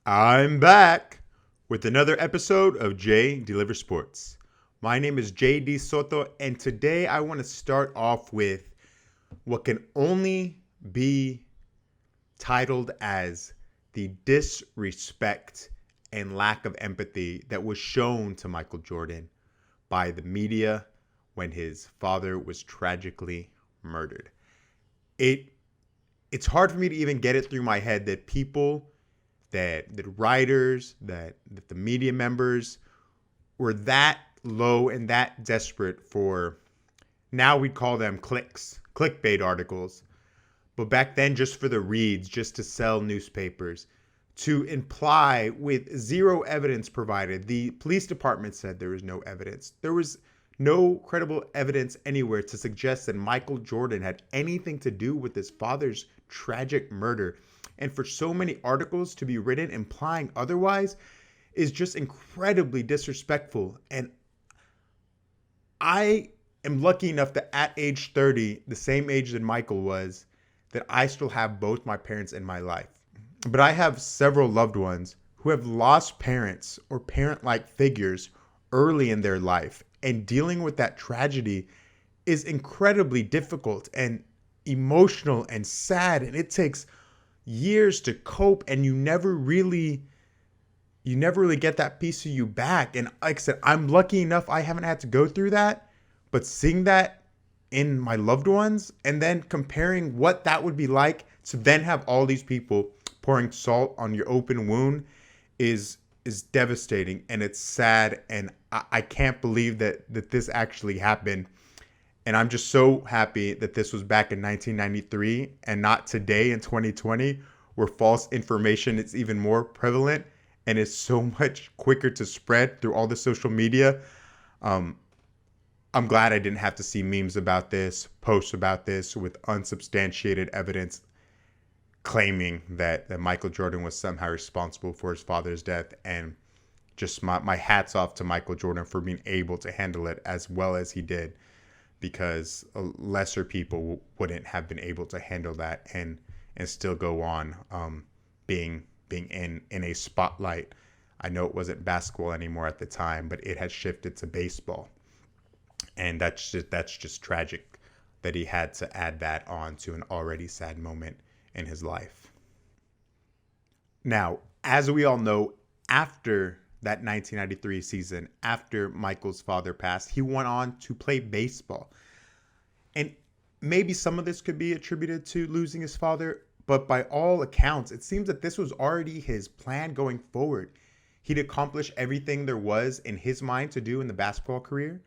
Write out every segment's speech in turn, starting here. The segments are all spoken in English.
I'm back with another episode of Jay Deliver Sports. My name is JD Soto, and today I want to start off with what can only be titled as the disrespect and lack of empathy that was shown to Michael Jordan by the media when his father was tragically murdered. It it's hard for me to even get it through my head that people that the writers, that the media members were that low and that desperate for, now we'd call them clickbait articles. But back then, just for the reads, just to sell newspapers, to imply with zero evidence provided. The police department said there was no evidence. There was no credible evidence anywhere to suggest that Michael Jordan had anything to do with his father's tragic murder. And for so many articles to be written implying otherwise is just incredibly disrespectful. And I am lucky enough that at age 30, the same age that Michael was, that I still have both my parents in my life. But I have several loved ones who have lost parents or parent-like figures early in their life. And dealing with that tragedy is incredibly difficult and emotional and sad. And it takes years to cope, and you never really get that piece of you back. And like I said, I'm lucky enough I haven't had to go through that, but seeing that in my loved ones and then comparing what that would be like to then have all these people pouring salt on your open wound is devastating, and it's sad, and I can't believe that this actually happened. And I'm just so happy that this was back in 1993 and not today in 2020, where false information is even more prevalent and is so much quicker to spread through all the social media. I'm glad I didn't have to see memes about this, posts about this with unsubstantiated evidence claiming that Michael Jordan was somehow responsible for his father's death. And just my hats off to Michael Jordan for being able to handle it as well as he did, because lesser people wouldn't have been able to handle that and still go on being in a spotlight. I know it wasn't basketball anymore at the time, but it had shifted to baseball. And that's just tragic that he had to add that on to an already sad moment in his life. Now, as we all know, after that 1993 season, after Michael's father passed, he went on to play baseball. And maybe some of this could be attributed to losing his father, but by all accounts, it seems that this was already his plan going forward. He'd accomplish everything there was in his mind to do in the basketball career.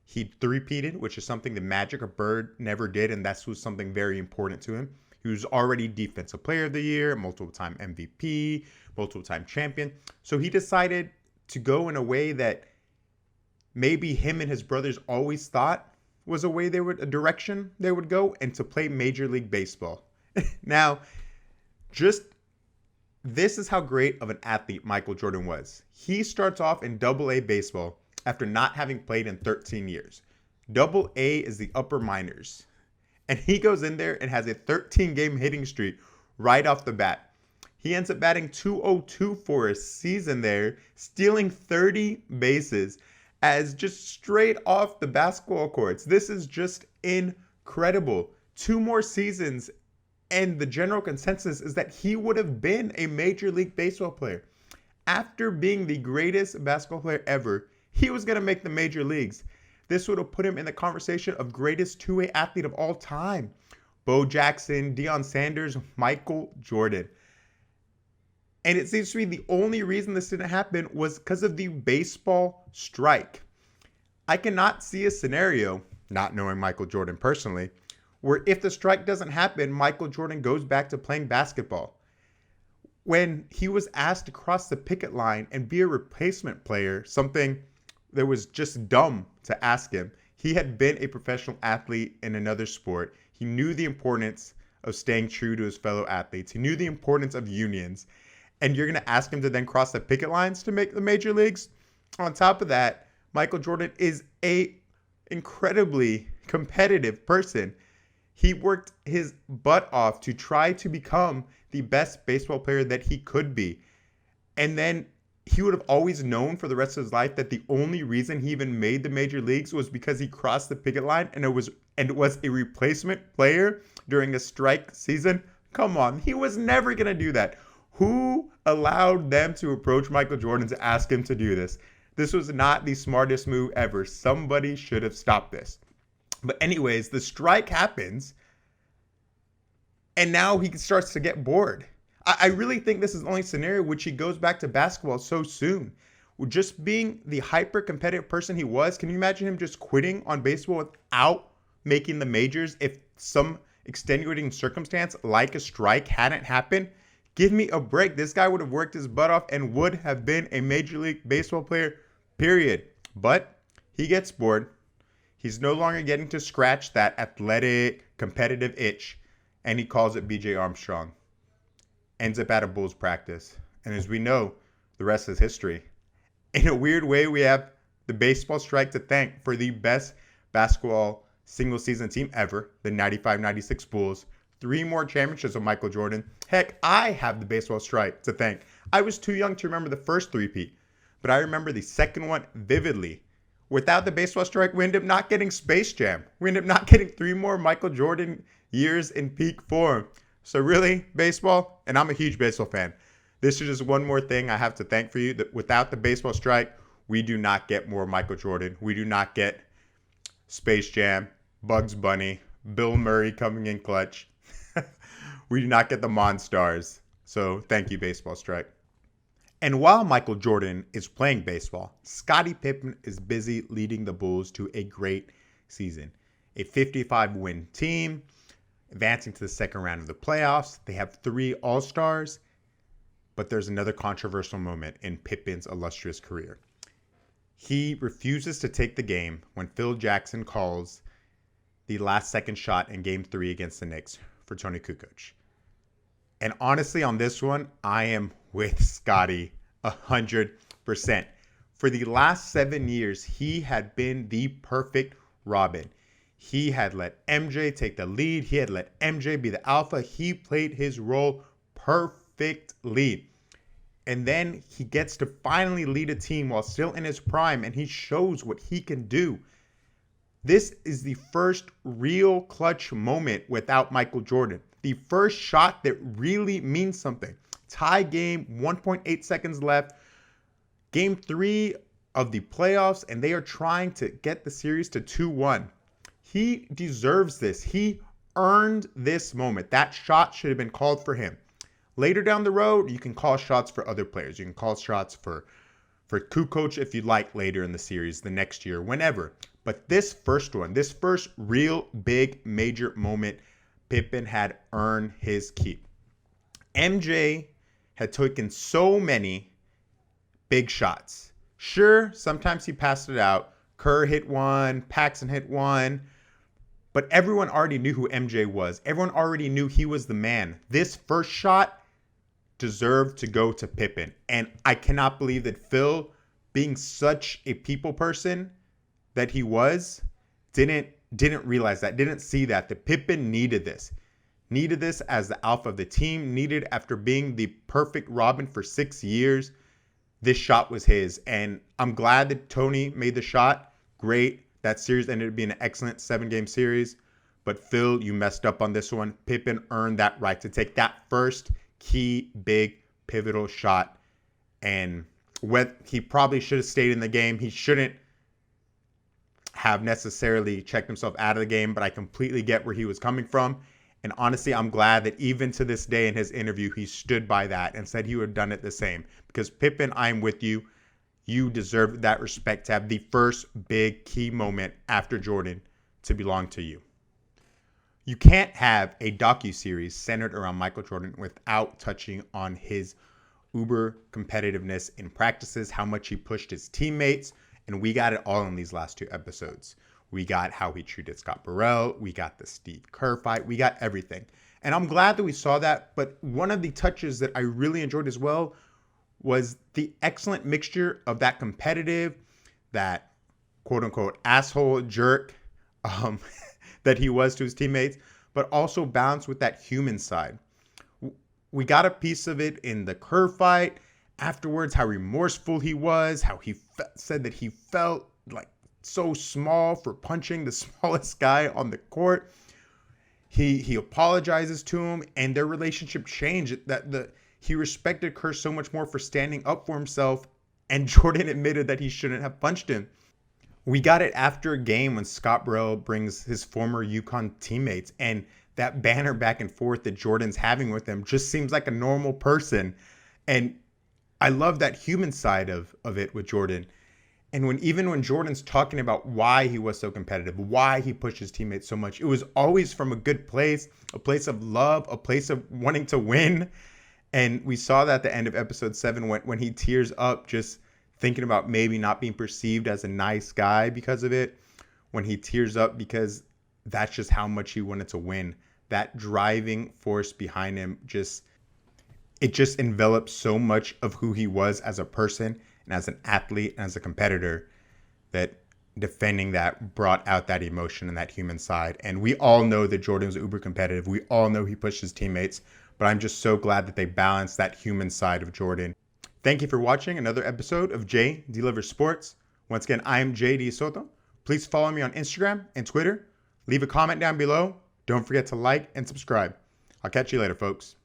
He three-peated, which is something that Magic or Bird never did, and that was something very important to him. He was already Defensive Player of the Year, multiple-time MVP, multiple-time champion. So he decided to go in a way that maybe him and his brothers always thought was a direction they would go, and to play Major League Baseball. Now, just this is how great of an athlete Michael Jordan was. He starts off in Double-A baseball after not having played in 13 years. Double-A is the upper minors. And he goes in there and has a 13-game hitting streak right off the bat. He ends up batting .202 for a season there, stealing 30 bases as just straight off the basketball courts. This is just incredible. 2 more seasons, and the general consensus is that he would have been a Major League Baseball player. After being the greatest basketball player ever, he was going to make the major leagues. This would have put him in the conversation of greatest two-way athlete of all time. Bo Jackson, Deion Sanders, Michael Jordan. And it seems to me the only reason this didn't happen was because of the baseball strike. I cannot see a scenario, not knowing Michael Jordan personally, where if the strike doesn't happen, Michael Jordan goes back to playing basketball. When he was asked to cross the picket line and be a replacement player, something that was just dumb to ask him. He had been a professional athlete in another sport. He knew the importance of staying true to his fellow athletes. He knew the importance of unions. And you're going to ask him to then cross the picket lines to make the major leagues? On top of that, Michael Jordan is a incredibly competitive person. He worked his butt off to try to become the best baseball player that he could be. And then he would have always known for the rest of his life that the only reason he even made the major leagues was because he crossed the picket line and it was a replacement player during a strike season. Come on, he was never going to do that. Who allowed them to approach Michael Jordan to ask him to do this? This was not the smartest move ever. Somebody should have stopped this. But anyways, the strike happens and now he starts to get bored. I really think this is the only scenario which he goes back to basketball so soon. Just being the hyper competitive person he was, can you imagine him just quitting on baseball without making the majors if some extenuating circumstance like a strike hadn't happened? Give me a break. This guy would have worked his butt off and would have been a Major League Baseball player, period. But he gets bored. He's no longer getting to scratch that athletic, competitive itch, and he calls it BJ Armstrong. Ends up at a Bulls practice. And as we know, the rest is history. In a weird way, we have the baseball strike to thank for the best basketball single season team ever, the 95-96 Bulls. 3 more championships of Michael Jordan. Heck, I have the baseball strike to thank. I was too young to remember the first three-peat, but I remember the second one vividly. Without the baseball strike, we ended up not getting Space Jam. We ended up not getting 3 more Michael Jordan years in peak form. So really, baseball, and I'm a huge baseball fan, this is just one more thing I have to thank for you. That without the baseball strike, we do not get more Michael Jordan. We do not get Space Jam, Bugs Bunny, Bill Murray coming in clutch. We do not get the Monstars. So thank you, baseball strike. And while Michael Jordan is playing baseball, Scottie Pippen is busy leading the Bulls to a great season. A 55-win team, advancing to the second round of the playoffs. They have 3 All-Stars, but there's another controversial moment in Pippen's illustrious career. He refuses to take the game when Phil Jackson calls the last second shot in Game 3 against the Knicks for Tony Kukoc. And honestly, on this one, I am with Scottie 100%. For the last 7 years, he had been the perfect Robin. He had let MJ take the lead. He had let MJ be the alpha. He played his role perfectly. And then he gets to finally lead a team while still in his prime, and he shows what he can do. This is the first real clutch moment without Michael Jordan. The first shot that really means something. Tie game, 1.8 seconds left. Game 3 of the playoffs, and they are trying to get the series to 2-1. He deserves this. He earned this moment. That shot should have been called for him. Later down the road, you can call shots for other players. You can call shots for Kukoc if you'd like later in the series, the next year, whenever. But this first one, this first real big major moment, Pippen had earned his keep. MJ had taken so many big shots. Sure, sometimes he passed it out. Kerr hit one, Paxson hit one. But everyone already knew who MJ was. Everyone already knew he was the man. This first shot deserved to go to Pippen. And I cannot believe that Phil, being such a people person that he was, didn't realize that, didn't see that Pippen needed this. Needed this as the alpha of the team, needed after being the perfect Robin for 6 years. This shot was his. And I'm glad that Tony made the shot. Great. That series ended up being an excellent 7-game series. But Phil, you messed up on this one. Pippen earned that right to take that first key, big, pivotal shot. And he probably should have stayed in the game. He shouldn't have necessarily checked himself out of the game, but I completely get where he was coming from. And honestly, I'm glad that even to this day in his interview, he stood by that and said he would have done it the same. Because Pippen, I'm with you. You deserve that respect to have the first big key moment after Jordan to belong to you. You can't have a docuseries centered around Michael Jordan without touching on his uber competitiveness in practices, how much he pushed his teammates, and we got it all in these last 2 episodes. We got how he treated Scott Burrell. We got the Steve Kerr fight. We got everything. And I'm glad that we saw that. But one of the touches that I really enjoyed as well was the excellent mixture of that competitive, that quote-unquote asshole jerk that he was to his teammates, but also balanced with that human side. We got a piece of it in the Kerr fight, afterwards how remorseful he was, how he said that he felt like so small for punching the smallest guy on the court. He apologizes to him, and their relationship changed. He respected Kerr so much more for standing up for himself, and Jordan admitted that he shouldn't have punched him. We got it after a game when Scott Burrell brings his former UConn teammates, and that banner back and forth that Jordan's having with him just seems like a normal person. And I love that human side of it with Jordan. And even when Jordan's talking about why he was so competitive, why he pushed his teammates so much, it was always from a good place, a place of love, a place of wanting to win. And we saw that at the end of episode 7 when he tears up just thinking about maybe not being perceived as a nice guy because of it. When he tears up because that's just how much he wanted to win. That driving force behind him just envelops so much of who he was as a person and as an athlete and as a competitor, that defending that brought out that emotion and that human side. And we all know that Jordan was uber competitive. We all know he pushed his teammates, but I'm just so glad that they balanced that human side of Jordan. Thank you for watching another episode of Jay Delivers Sports. Once again, I am JD Soto. Please follow me on Instagram and Twitter. Leave a comment down below. Don't forget to like and subscribe. I'll catch you later, folks.